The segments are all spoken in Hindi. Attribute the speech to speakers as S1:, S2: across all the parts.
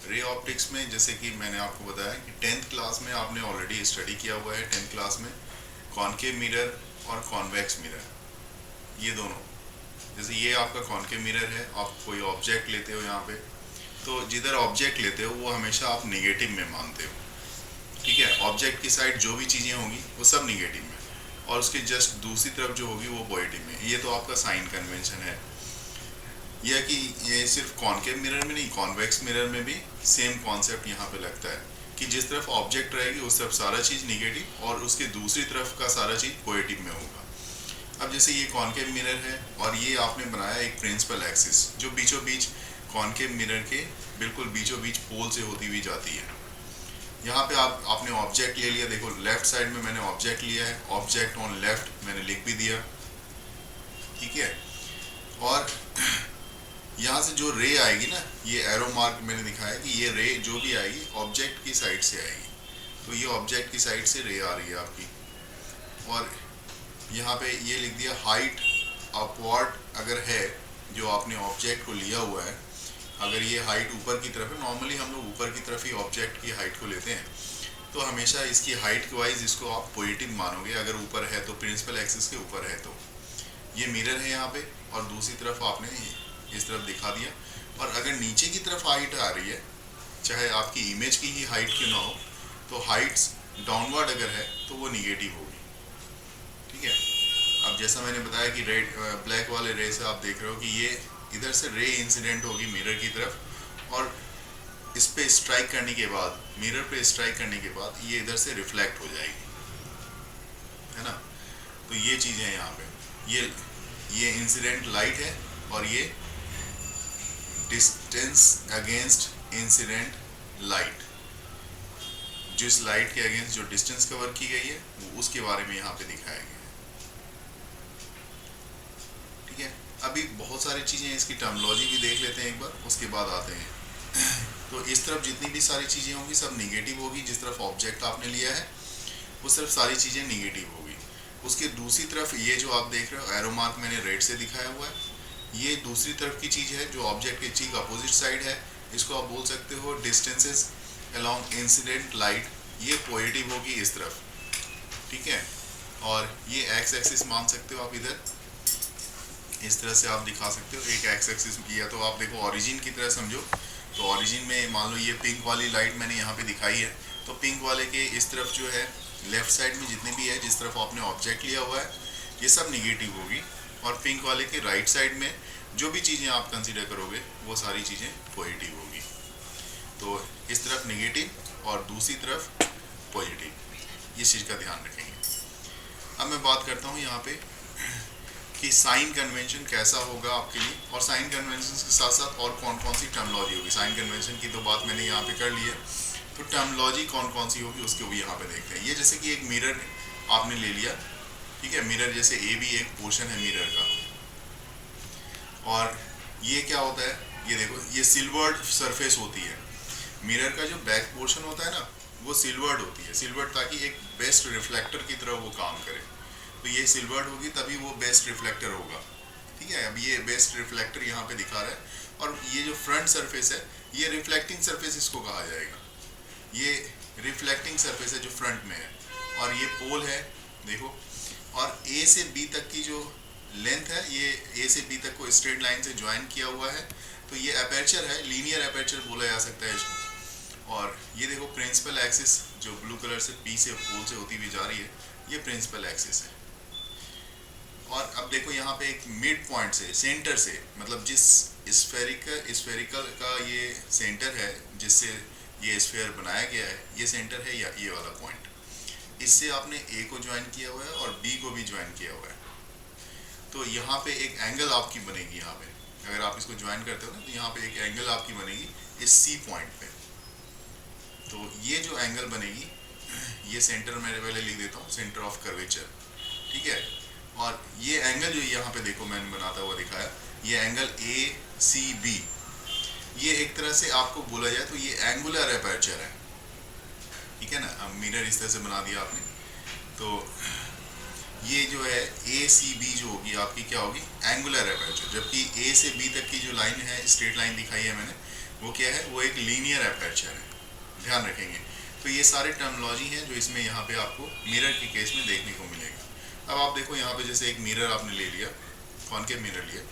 S1: रे ऑप्टिक्स में जैसे कि मैंने आपको बताया कि 10th क्लास में आपने ऑलरेडी स्टडी किया हुआ है। 10th क्लास में कॉनकेव मिरर और कॉन्वेक्स मिरर, ये दोनों, जैसे ये आपका कॉनकेव मिरर है, आप कोई ऑब्जेक्ट लेते हो यहाँ पे, तो जिधर ऑब्जेक्ट लेते हो वो हमेशा आप निगेटिव में मानते हो, ठीक है। ऑब्जेक्ट की साइड जो भी चीज़ें होंगी वो सब निगेटिव में, और उसके जस्ट दूसरी तरफ जो होगी वो पॉजिटिव में। ये तो आपका साइन कन्वेंशन है। यह कि ये सिर्फ कॉनकेव मिरर में नहीं, कॉन्वेक्स मिरर में भी सेम कॉन्सेप्ट यहाँ पे लगता है कि जिस तरफ ऑब्जेक्ट रहेगी उस तरफ सारा चीज़ निगेटिव और उसके दूसरी तरफ का सारा चीज़ पॉजिटिव में होगा। अब जैसे ये कॉनकेव मिरर है और ये आपने बनाया एक प्रिंसिपल एक्सिस जो बीचों बीच कॉनकेव मिरर के बिल्कुल बीचों बीच पोल से होती हुई जाती है। यहाँ पे आपने ऑब्जेक्ट ले लिया, देखो लेफ्ट साइड में मैंने ऑब्जेक्ट लिया है, ऑब्जेक्ट ऑन लेफ्ट मैंने लिख भी दिया, ठीक है। और यहाँ से जो रे आएगी ना, ये एरो मार्क मैंने दिखाया कि ये रे जो भी आएगी ऑब्जेक्ट की साइड से आएगी, तो ये ऑब्जेक्ट की साइड से रे आ रही है आपकी। और यहाँ पे ये लिख दिया हाइट अपवर्ड अगर है, जो आपने ऑब्जेक्ट को लिया हुआ है, अगर ये हाइट ऊपर की तरफ है, नॉर्मली हम लोग ऊपर की तरफ ही ऑब्जेक्ट की हाइट को लेते हैं, तो हमेशा इसकी हाइट के वाइज इसको आप पॉजिटिव मानोगे अगर ऊपर है तो, प्रिंसिपल एक्सिस के ऊपर है तो। ये मिरर है यहाँ पे और दूसरी तरफ आपने इस तरफ दिखा दिया। और अगर नीचे की तरफ हाइट आ रही है, चाहे आपकी इमेज की ही हाइट क्यों ना हो, तो हाइट्स डाउनवर्ड अगर है तो वो निगेटिव होगी, ठीक है। अब जैसा मैंने बताया कि रेड ब्लैक वाले रे से आप देख रहे हो कि ये इधर से रे इंसिडेंट होगी मिरर की तरफ, और इस पे स्ट्राइक करने के बाद, मिरर पे स्ट्राइक करने के बाद ये इधर से रिफ्लेक्ट हो जाएगी, है ना। तो ये चीज़ है यहाँ पे, ये इंसिडेंट लाइट है और ये डिस्टेंस अगेंस्ट इंसिडेंट लाइट, जिस लाइट के अगेंस्ट जो डिस्टेंस कवर की गई है वो उसके बारे में यहाँ पे दिखाया गया है, ठीक है। अभी बहुत सारी चीज़ें, इसकी टर्मिनोलॉजी भी देख लेते हैं एक बार, उसके बाद आते हैं। तो इस तरफ जितनी भी सारी चीज़ें होंगी सब निगेटिव होगी, जिस तरफ ऑब्जेक्ट आपने लिया है उस तरफ सारी चीज़ें निगेटिव होगी। उसके दूसरी तरफ ये जो आप देख रहे हो एरो मार्क मैंने रेड से दिखाया हुआ है, ये दूसरी तरफ की चीज़ है जो ऑब्जेक्ट के ठीक अपोजिट साइड है, इसको आप बोल सकते हो डिस्टेंसेस अलोंग इंसिडेंट लाइट, ये पॉजिटिव होगी इस तरफ, ठीक है। और ये एक्स एक्सिस मान सकते हो आप, इधर इस तरह से आप दिखा सकते हो एक एक्स एक्सिस किया, तो आप देखो ओरिजिन की तरह समझो, तो ओरिजिन में मान लो ये पिंक वाली लाइट मैंने यहाँ पे दिखाई है, तो पिंक वाले के इस तरफ जो है लेफ्ट साइड में जितने भी है, जिस तरफ आपने ऑब्जेक्ट लिया हुआ है, ये सब निगेटिव होगी, और पिंक वाले के राइट साइड में जो भी चीज़ें आप कंसीडर करोगे वो सारी चीज़ें पॉजिटिव होगी। तो इस तरफ निगेटिव और दूसरी तरफ पॉजिटिव, ये चीज़ का ध्यान रखेंगे। अब मैं बात करता हूँ यहाँ पे कि साइन कन्वेंशन कैसा होगा आपके लिए, और साइन कन्वेंशन के साथ साथ और कौन कौन सी टर्मिनोलॉजी होगी। साइन कन्वेंशन की तो बात मैंने यहाँ पे कर ली है, तो टर्मिनोलॉजी कौन कौन सी होगी उसको भी यहाँ पे देखते हैं। ये जैसे कि एक मिरर आपने ले लिया, ठीक है, मिरर जैसे ए भी एक पोर्शन है मिरर का, और ये क्या होता है, ये देखो ये सिल्वर्ड सरफेस होती है, मिरर का जो बैक पोर्शन होता है ना वो सिल्वर्ड होती है, सिल्वर्ड, ताकि एक बेस्ट रिफ्लेक्टर की तरह वो काम करे, तो ये सिल्वर्ड होगी तभी वो बेस्ट रिफ्लेक्टर होगा, ठीक है। अब ये बेस्ट रिफ्लेक्टर यहाँ पे दिखा रहा है, और ये जो फ्रंट सरफेस है ये रिफ्लेक्टिंग सरफेस इसको कहा जाएगा, ये रिफ्लेक्टिंग सरफेस है जो फ्रंट में है, और ये पोल है देखो, और ए से बी तक की जो लेंथ है, ये ए से बी तक को स्ट्रेट लाइन से ज्वाइन किया हुआ है, तो ये अपर्चर है, लीनियर अपर्चर बोला जा सकता है इसको। और ये देखो प्रिंसिपल एक्सिस जो ब्लू कलर से पी से पोल से होती हुई जा रही है, ये प्रिंसिपल एक्सिस है। और अब देखो यहाँ पे एक मिड पॉइंट से, सेंटर से, मतलब जिस स्फेरिकल का ये सेंटर है जिससे ये स्फेयर बनाया गया है, ये सेंटर है या ये वाला पॉइंट, इससे आपने ए को ज्वाइन किया हुआ है और बी को भी ज्वाइन किया हुआ है, तो यहाँ पे एक एंगल आपकी बनेगी, यहाँ पे अगर आप इसको ज्वाइन करते हो ना तो यहाँ पे एक एंगल आपकी बनेगी इस सी पॉइंट पे, तो ये जो एंगल बनेगी, ये सेंटर मैं पहले लिख देता हूँ, सेंटर ऑफ कर्वेचर, ठीक है। और ये एंगल जो यहाँ पे देखो मैंने बनाता हुआ दिखाया, ये एंगल ए सी बी, ये एक तरह से आपको बोला जाए तो ये एंगुलर अपर्चर है, ठीक है ना। अब मिरर इस तरह से बना दिया आपने, तो ये जो है ए सी बी जो होगी आपकी क्या होगी, एंगुलर अपर्चर, जबकि ए से बी तक की जो लाइन है स्ट्रेट लाइन दिखाई है मैंने, वो क्या है, वो एक लीनियर एपर्चर है, ध्यान रखेंगे। तो ये सारे टर्मिनोलॉजी हैं जो इसमें यहाँ पे आपको मिरर के केस में देखने को मिलेगा। अब आप देखो यहाँ पे जैसे एक मिरर आपने ले लिया, कॉनकेव मिरर लिया,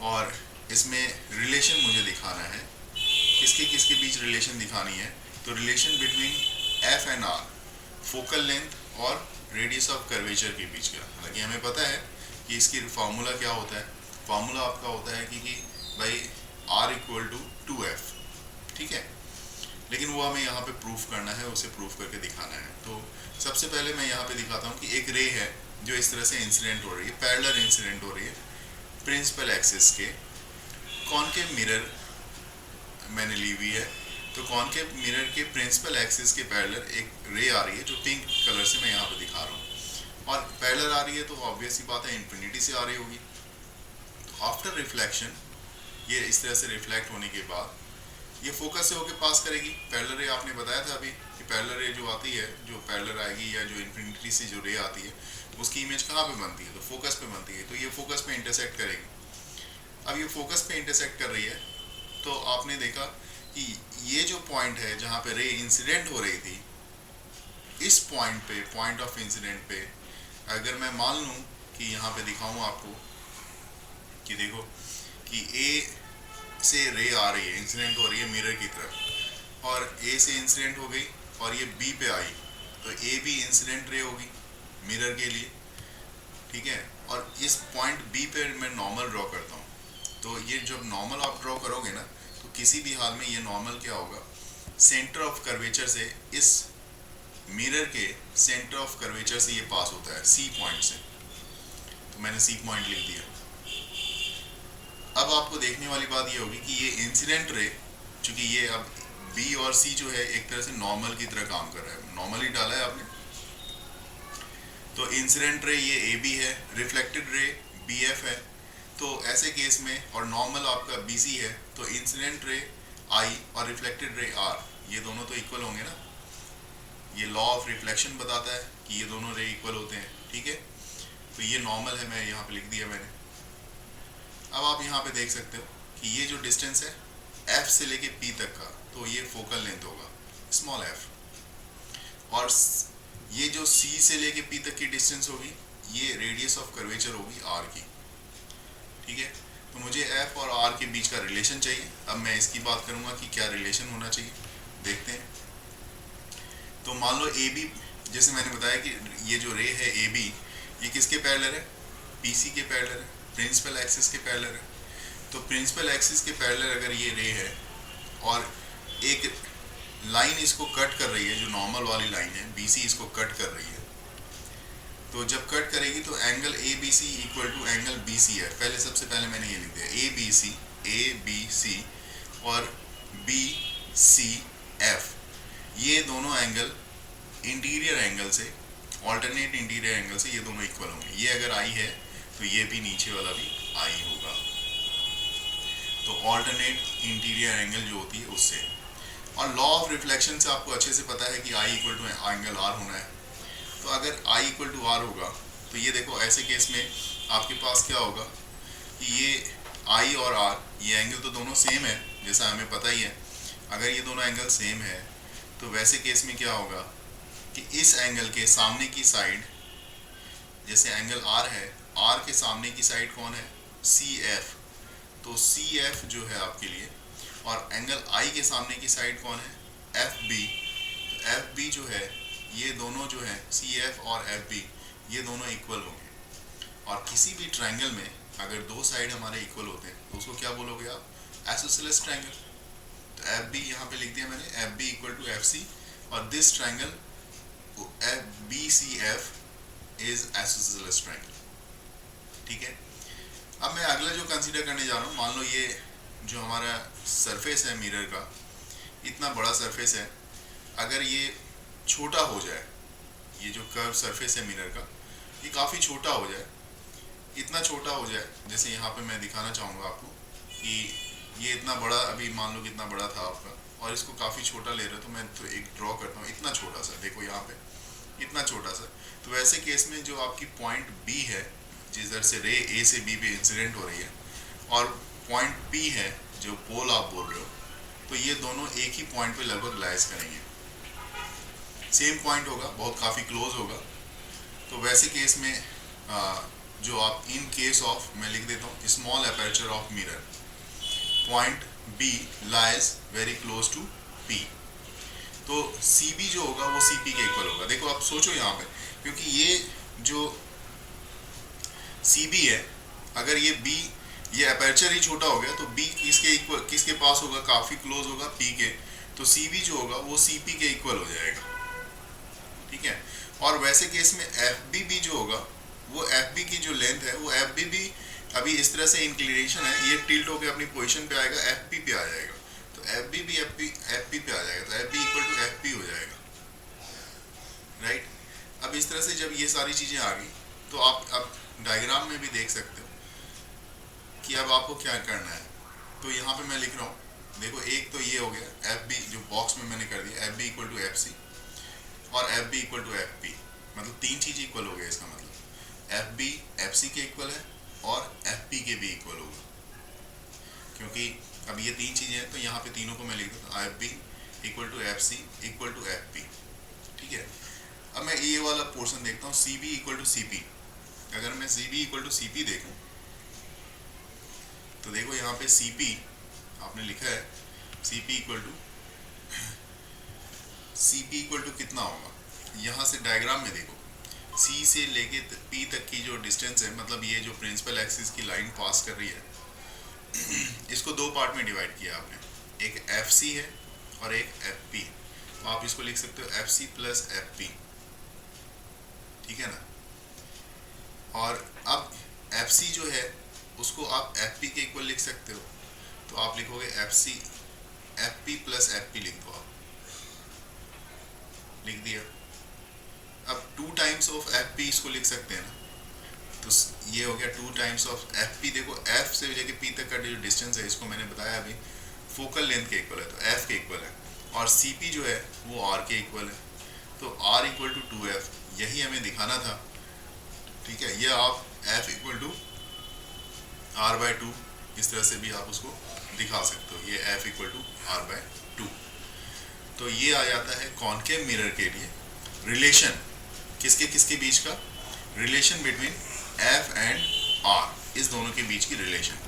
S1: और इसमें रिलेशन मुझे दिखाना है, किसके किसके बीच रिलेशन दिखानी है। तो relation between F and R, focal length और रेडियस ऑफ कर्वेचर के बीच का। हालांकि हमें पता है कि इसकी फार्मूला क्या होता है, फार्मूला आपका होता है कि भाई R इक्वल टू 2F, ठीक है। लेकिन वो हमें यहाँ पे प्रूफ करना है, उसे प्रूफ करके दिखाना है। तो सबसे पहले मैं यहाँ पे दिखाता हूँ कि एक रे है जो इस तरह से इंसिडेंट हो रही है, पैरेलल इंसिडेंट हो रही है प्रिंसिपल एक्सिस के। कॉनकेव मिरर मैंने ली हुई है, तो कॉनकेव मिरर के प्रिंसिपल एक्सिस के पैरेलल एक रे आ रही है जो पिंक कलर से मैं यहाँ पे दिखा रहा हूँ, और पैरेलल आ रही है तो ऑब्वियस सी बात है इन्फिनिटी से आ रही होगी। तो आफ्टर रिफ्लेक्शन, ये इस तरह से रिफ्लेक्ट होने के बाद ये फोकस से होकर पास करेगी। पैरेलल रे आपने बताया था अभी कि पैरेलल रे जो आती है, जो पैरेलल आएगी या जो इन्फिनिटी से जो रे आती है, उसकी इमेज कहाँ पे बनती है, तो फोकस पे बनती है। तो ये फोकस पे इंटरसेक्ट करेगी। अब ये फोकस पे इंटरसेक्ट कर रही है, तो आपने देखा कि ये जो पॉइंट है जहाँ पे रे इंसिडेंट हो रही थी, इस पॉइंट पे, पॉइंट ऑफ इंसिडेंट पे, अगर मैं मान लूँ कि यहाँ पे दिखाऊँ आपको कि देखो कि ए से रे आ रही है, इंसिडेंट हो रही है मिरर की तरफ, और ए से इंसिडेंट हो गई और ये बी पे आई, तो ए भी इंसिडेंट रे होगी मिरर के लिए, ठीक है। और इस पॉइंट बी पे मैं नॉर्मल ड्रॉ करता हूँ। तो ये जब नॉर्मल आप ड्रॉ करोगे ना, तो किसी भी हाल में ये नॉर्मल क्या होगा, सेंटर ऑफ कर्वेचर से, इस मिरर के सेंटर ऑफ कर्वेचर से ये पास होता है सी पॉइंट से। तो मैंने सी पॉइंट लिख दिया। अब आपको देखने वाली बात ये होगी कि ये इंसिडेंट रे, चूंकि ये अब बी और सी जो है एक तरह से नॉर्मल की तरह काम कर रहा है, नॉर्मल ही डाला है आपने। तो इंसिडेंट रे ये ए बी है, रिफ्लेक्टेड रे बी एफ है। तो ऐसे केस में, और नॉर्मल आपका बी सी है, तो इंसिडेंट रे आई और रिफ्लेक्टेड रे आर, ये दोनों तो इक्वल होंगे ना। ये लॉ ऑफ रिफ्लेक्शन बताता है कि ये दोनों रे इक्वल होते हैं, ठीक है। तो ये नॉर्मल है, मैं यहाँ पे लिख दिया मैंने। अब आप यहाँ पे देख सकते हो कि ये जो डिस्टेंस है F से लेके P तक का, तो ये फोकल लेंथ होगा स्मॉल f, और ये जो C से लेके P तक की डिस्टेंस होगी, ये रेडियस ऑफ कर्वेचर होगी R की, ठीक है। तो मुझे F और R के बीच का रिलेशन चाहिए। अब मैं इसकी बात करूँगा कि क्या रिलेशन होना चाहिए, देखते हैं। तो मान लो AB, जैसे मैंने बताया कि ये जो रे है AB, ये किसके पैरेलल है, PC के पैरेलल है, प्रिंसिपल एक्सिस के पैरेलल है। तो प्रिंसिपल एक्सिस के पैरेलल अगर ये रे है और एक लाइन इसको कट कर रही है, जो नॉर्मल वाली लाइन है BC इसको कट कर रही है, तो जब कट करेगी तो angle ABC equal to angle BC है। पहले सबसे पहले मैंने ये लिख दिया ABC और BCF, ये दोनों एंगल इंटीरियर एंगल से, ऑल्टरनेट इंटीरियर एंगल से ये दोनों इक्वल होंगे। ये अगर आई है तो ये भी नीचे वाला भी आई होगा। तो ऑल्टरनेट इंटीरियर एंगल जो होती है उससे, और लॉ ऑफ रिफ्लेक्शन से आपको अच्छे से पता है कि I equal to angle R होना है। तो अगर I इक्वल टू R होगा, तो ये देखो ऐसे केस में आपके पास क्या होगा कि ये I और R, ये एंगल तो दोनों सेम है, जैसा हमें पता ही है। अगर ये दोनों एंगल सेम है, तो वैसे केस में क्या होगा कि इस एंगल के सामने की साइड, जैसे एंगल R है, R के सामने की साइड कौन है, CF, तो CF जो है आपके लिए, और एंगल I के सामने की साइड कौन है, FB, तो FB जो है, ये दोनों जो है CF और FB, ये दोनों इक्वल होंगे। और किसी भी ट्रायंगल में अगर दो साइड हमारे इक्वल होते हैं तो उसको क्या बोलोगे आप, आइसोसेलेस ट्रायंगल। तो FB यहाँ पे लिख दिया मैंने, FB इक्वल टू FC, और this triangle BCF is isosceles triangle, ठीक है। अब मैं अगला जो कंसीडर करने जा रहा हूँ, मान लो ये जो हमारा सरफेस है मिरर का, इतना बड़ा सरफेस है, अगर ये छोटा हो जाए, ये जो कर्व सरफेस है मिरर का, ये काफ़ी छोटा हो जाए, इतना छोटा हो जाए, जैसे यहाँ पे मैं दिखाना चाहूँगा आपको कि ये इतना बड़ा, अभी मान लो कितना बड़ा था आपका, और इसको काफ़ी छोटा ले रहे हो, तो मैं तो एक ड्रॉ करता हूँ इतना छोटा सा, देखो यहाँ पे इतना छोटा सा। तो वैसे केस में जो आपकी पॉइंट B है, जिधर से रे A से B पे इंसिडेंट हो रही है, और पॉइंट P है जो पोल आप बोल रहे हो, तो ये दोनों एक ही पॉइंट पे लगभग लाइज करेंगे, सेम पॉइंट होगा, बहुत काफ़ी क्लोज होगा। तो वैसे केस में जो आप इन केस ऑफ, मैं लिख देता हूँ, small aperture of mirror, point B lies very close to P, तो सी बी जो होगा वो सी पी के इक्वल होगा। देखो आप सोचो यहाँ पे, क्योंकि ये जो सी बी है, अगर ये बी, ये अपर्चर ही छोटा हो गया, तो बी किसके इक्वल, किसके पास होगा, काफ़ी क्लोज होगा पी के, तो सी बी जो होगा वो सी पी के इक्वल हो जाएगा, ठीक है। और वैसे केस में एफ बी भी जो होगा, वो एफ बी की जो लेंथ है, वो एफ बी भी अभी इस तरह से इंक्लिनेशन है, ये टिल्ट होकर अपनी पोजीशन पे आएगा, एफ पी पे आ जाएगा, तो एफ बी भी एफ पी पे आ जाएगा, तो F B equal to F P हो जाएगा, राइट। अब इस तरह से जब ये सारी चीज़ें आ गई, तो आप अब डायग्राम में भी देख सकते हो कि अब आपको क्या करना है। तो यहाँ पे मैं लिख रहा हूँ, देखो एक तो ये हो गया एफ बी, जो बॉक्स में मैंने कर दिया, F B equal to F C और F B equal to F P, मतलब तीन चीज़ इक्वल हो गया। इसका मतलब एफ बी एफ सी के इक्वल है और एफ पी के भी इक्वल होगा, क्योंकि अब ये तीन चीज़ें हैं, तो यहाँ पे तीनों को मैं लिख देता हूँ, F B equal to F C equal to F P, ठीक है। अब मैं ये वाला पोर्शन देखता हूँ, C B equal to C P. अगर मैं C B equal to C P देखूँ, तो देखो यहाँ पे सी पी आपने लिखा है, सी पी इक्वल टू कितना होगा, यहाँ से डायग्राम में देखो, सी से लेके पी तक की जो डिस्टेंस है, मतलब ये जो प्रिंसिपल एक्सिस की लाइन पास कर रही है, इसको दो पार्ट में डिवाइड किया आपने, एक एफ सी है और एक एफ पी। तो आप इसको लिख सकते हो F C plus F P, ठीक है ना। और अब एफ सी जो है उसको आप एफ पी के इक्वल लिख सकते हो, तो आप लिखोगे F C F P plus F P लिख दो, आप लिख दिया। अब 2 टाइम्स ऑफ एफ पी इसको लिख सकते हैं ना, तो ये हो गया 2 टाइम्स ऑफ एफ पी। देखो एफ से लेके पी तक का जो डिस्टेंस है, इसको मैंने बताया अभी, फोकल लेंथ के इक्वल है, तो एफ के इक्वल है, और सी पी जो है वो आर के इक्वल है, तो आर इक्वल टू 2f, यही हमें दिखाना था, ठीक है। ये आप F equal to R by 2 इस तरह से भी आप उसको दिखा सकते हो, ये F equal to R by 2। तो ये आ जाता है कॉनकेव मिरर के लिए रिलेशन, किसके किसके बीच का relation, between F and R, इस दोनों के बीच की रिलेशन।